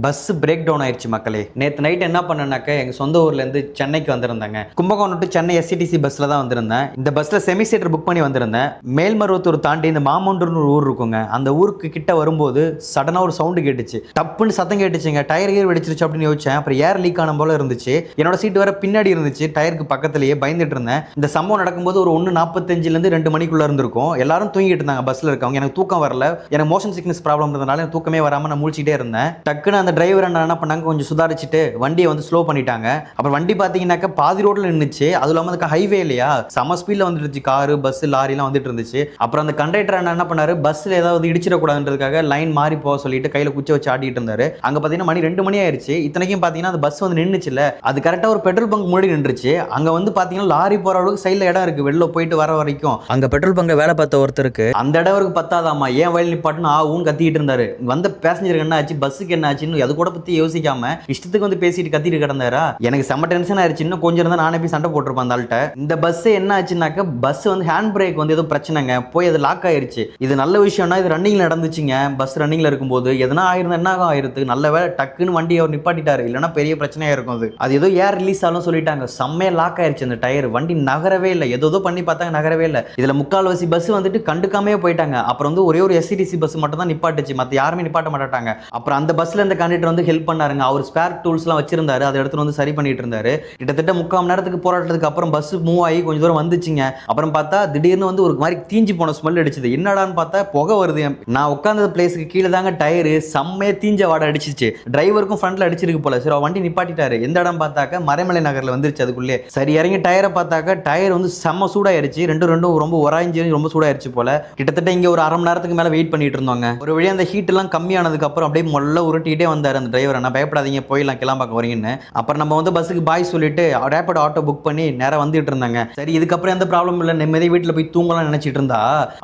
Bus break down ஆயிடுச்சு மக்களே. நேற்று நைட் என்ன பண்ணேன்னாக்க எங்கள் சொந்த ஊர்லேருந்து சென்னைக்கு வந்திருந்தாங்க. கும்பகோணம் டு சென்னை எஸ்சிடிசி பஸ்ஸில் தான் வந்திருந்தேன். இந்த பஸ்ஸில் செமி சீட்டர் புக் பண்ணி வந்திருந்தேன். மேல்மருவத்தூர் தாண்டி இந்த மாமண்டூர்னு ஒரு ஊர் இருக்குங்க. அந்த ஊருக்கு கிட்ட வரும்போது சடனாக ஒரு சவுண்டு கேட்டுச்சு. டப்புன்னு சத்தம் கேட்டுச்சுங்க. டயர் கீர் வெடிச்சிருச்சு அப்படின்னு யோசிச்சேன். அப்புறம் ஏர் லீக் ஆன போல இருந்துச்சு. என்னோட சீட்டு வேற பின்னாடி இருந்துச்சு, டயருக்கு பக்கத்துலேயே. பயந்துட்டு இருந்தேன். இந்த சம்பவம் நடக்கும்போது ஒரு 1:45 2 மணிக்குள்ள இருந்திருக்கும். எல்லாரும் தூங்கிட்டு இருந்தாங்க பஸ்ஸில் இருக்கவங்க. எனக்கு தூக்கம் வரல. எனக்கு மோஷன் சிக்னஸ் ப்ராப்ளம் இருந்தனால எனக்கு தூக்கமே வராமல் நான் முழிச்சிட்டே இருந்தேன். டக்குன்னு அந்த டிரைவர் என்ன பண்ணாங்க, கொஞ்சம் சுதாரிச்சுட்டு வண்டியை வந்து ஸ்லோ பண்ணிட்டாங்க. அப்புறம் வண்டி பார்த்தீங்கன்னாக்க பாதி ரோட்ல நின்றுச்சு. அதுவும் இல்லாமல் அதுக்கு ஹைவே இல்லையா, செம ஸ்பீட்ல வந்துருச்சு. காரு பஸ் லாரிலாம் வந்துட்டு இருந்துச்சு. அப்புறம் அந்த கண்டக்டர் என்ன பண்ணாரு, பஸ்ல ஏதாவது இடிச்சிடக்கூடாதுன்றதுக்காக லைன் மாறி போக சொல்லிட்டு கையில குச்சி வச்சு ஆட்டிட்டு இருந்தாரு. அங்க பாத்தீங்கன்னா மணி 2 மணி ஆயிருச்சு. இத்தனைக்கும் பாத்தீங்கன்னா அந்த பஸ் வந்து நின்றுச்சுல, அது கரெக்டா ஒரு பெட்ரோல் பங்க் முன்னாடி நின்றுச்சு. அங்க வந்து பாத்தீங்கன்னா லாரி போற அளவுக்கு சைட்ல இடம் இருக்கு, வெளில போயிட்டு வர வரைக்கும். அங்க பெட்ரோல் பங்க்ல வேலை பார்த்த ஒருத்தருக்கு அந்த இடம் பத்தாதாமா, ஏன் வயல் நிப்பாட்டுன்னு ஆவும் கத்திட்டு இருந்தாரு. வந்த பேசஞ்சருக்கு என்ன ஆச்சு, பஸ்ஸுக்கு என்ன ஆச்சுன்னு அது கூட பத்தி யோசிக்காம இஷ்டத்துக்கு வந்து பேசிட்டு கத்திட்டு கிடந்தாரா. எனக்கு செம்ம டென்ஷன் ஆயிருச்சு. இன்னும் கொஞ்சம் இருந்தா நானே போய் சண்டை போட்டிருப்பேன் அந்த ஆள்கிட்ட. இந்த பஸ் என்ன ஆச்சுனாக்க, பஸ் வந்து ஹேண்ட் பிரேக் வந்து ஏதோ பிரச்சனைங்க, போய் அது லாக் ஆயிருச்சு. இது நல்ல விஷயம்னா, இது ரன்னிங்ல நடந்துச்சுங்க. பஸ் ரன்னிங்ல இருக்கும்போது எதனா ஆயிருந்தா என்ன ஆயிருக்கு. நல்ல வேலை டக்குன்னு வண்டியை அவர் நிப்பாட்டிட்டாரு, இல்லைன்னா பெரிய பிரச்சனையா இருக்கும். அது ஏதோ ஏர் ரிலீஸ் ஆகும் சொல்லிட்டாங்க. செம்மையா லாக் ஆயிருச்சு அந்த டயர். வண்டி நகரவே இல்லை. ஏதோ பண்ணி பார்த்தாங்க, நகரவே இல்லை. இதுல முக்கால்வாசி பஸ் வந்துட்டு கண்டுக்காமே போயிட்டாங்க. அப்புறம் வந்து ஒரே ஒரு எஸ்சிடிசி பஸ் மட்டும் தான் நிப்பாட்டுச்சு, மற்ற யாருமே நிப்பாட்ட மாட்டாங்க. அப்புறம் அந்த பஸ்ல இந்த கண்டக்டர் வந்து ஹெல்ப் பண்ணாருங்க. அவர் ஸ்பேர் டூல்ஸ்லாம் வச்சிருந்தாரு, அதை எடுத்து வந்து சரி பண்ணிட்டு இருந்தாரு. கிட்டத்தட்ட 3/4 மணி நேரத்துக்கு போராட்டத்துக்கு அப்புறம் பஸ் மூவ் ஆகி கொஞ்சம் தூரம் வந்துச்சுங்க. அப்புறம் பார்த்தா திடீர்னு வந்து ஒரு மாதிரி தீஞ்சு போன ஸ்மெல் அடிச்சுது. என்னடான்னு பார்த்தா புகை வருது. நான் உட்கார்ந்த பிளேஸுக்கு கீழே தாங்க டயரு செம்மையா தீஞ்ச வாடை அடிச்சிச்சு. டிரைவருக்கும் ஃப்ரண்ட்ல அடிச்சிருக்கு போல. சரி வண்டி நிப்பாட்டிட்டாரு. எந்த இடம் பார்த்தாக்க மறைமலை நகர்ல வந்துருச்சு. அதுக்குள்ளே சரி இறங்கி டயரை பார்த்தாக்க டயர் வந்து செம்ம சூடாயிருச்சு. ரெண்டும் ரொம்ப உராய்ஞ்சி ரொம்ப சூடாயிருச்சு போல. கிட்டத்தட்ட இங்க ஒரு 1/2 மணி நேரத்துக்கு மேல வெயிட் பண்ணிட்டு இருந்தோங்க. ஒரு வழியா அந்த ஹீட் எல்லாம் கம்மியானதுக்கு அப்புறம் அப்படியே மொல்ல உருட்டிட்டே வந்தாரு அந்த டிரைவர். நான் பயப்படாதீங்க, போயிடலாம், கிளம்பாக்க வரீங்கன்னு. அப்புறம் நம்ம வந்து பஸ்ஸுக்கு பாய் சொல்லிட்டு ரேபிட் ஆட்டோ புக் பண்ணி நேரம் வந்துட்டு இருந்தாங்க. சரி இதுக்கப்புறம் எந்த ப்ராப்ளம் இல்லை, நிம்மதி வீட்டில் போய் தூங்கலாம் நினைச்சிட்டு இருந்தா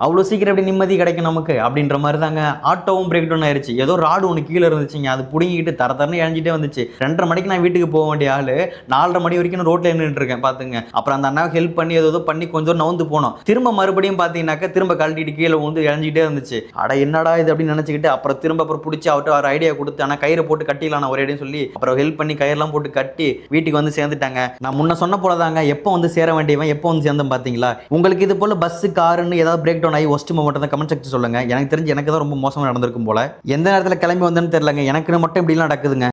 அவ்வளோ சீக்கிரம் எப்படி நிம்மதி கிடைக்கும் நமக்கு அப்படின்ற மாதிரி தாங்க. ஆட்டோவும் பிரேக் டவுன் ஆயிருச்சு. ஏதோ ராடு ஒன்று கீழே இருந்துச்சுங்க, அது புடுங்கிட்டு தரன்னு இழஞ்சிட்டே வந்துச்சு. 2:30 மணிக்கு நான் வீட்டுக்கு போக வேண்டிய ஆளு 4:30 மணி வரைக்கும் ரோட்ல நின்றுட்டு இருக்கேன் பாத்துங்க. அப்புறம் அந்த அண்ணாவுக்கு ஹெல்ப் பண்ணி ஏதோ பண்ணி கொஞ்சம் நவுந்து போனோம். திரும்ப மறுபடியும் பாத்தீங்கன்னாக்க திரும்ப கழட்டிட்டு கீழே வந்து இழஞ்சிட்டே இருந்துச்சு. அட என்னடா இது அப்படின்னு நினைச்சுக்கிட்டு அப்புறம் பிடிச்சி அவர்கிட்ட ஒரு ஐடியா கொடுத்து, ஆனால் கயிறை போட்டு கட்டிடலாம் ஒரே இடம் சொல்லி அப்புறம் ஹெல்ப் பண்ணி கயிறெல்லாம் போட்டு கட்டி வீட்டுக்கு வந்து சேர்ந்துட்டாங்க. நான் முன்ன சொன்ன போலதாங்க, எப்போ வந்து சேர வேண்டியவன் எப்போ வந்து சேர்ந்தேன் பாத்தீங்களா. உங்களுக்கு இது போல பஸ் காருன்னு ஏதாவது பிரேக் டவுன் ஆகி ஒஸ்ட் மட்டும் தான் கமெண்ட் செக்ஷன் சொல்லுங்க. எனக்கு தெரிஞ்சு எனக்கு தான் ரொம்ப மோசமாக நடந்திருக்கும் போல. எந்த நேரத்தில் கிளம்பி வந்தேன்னு தெரியலங்க. எனக்கு மட்டும் இப்படிலாம் நடக்குதுங்க.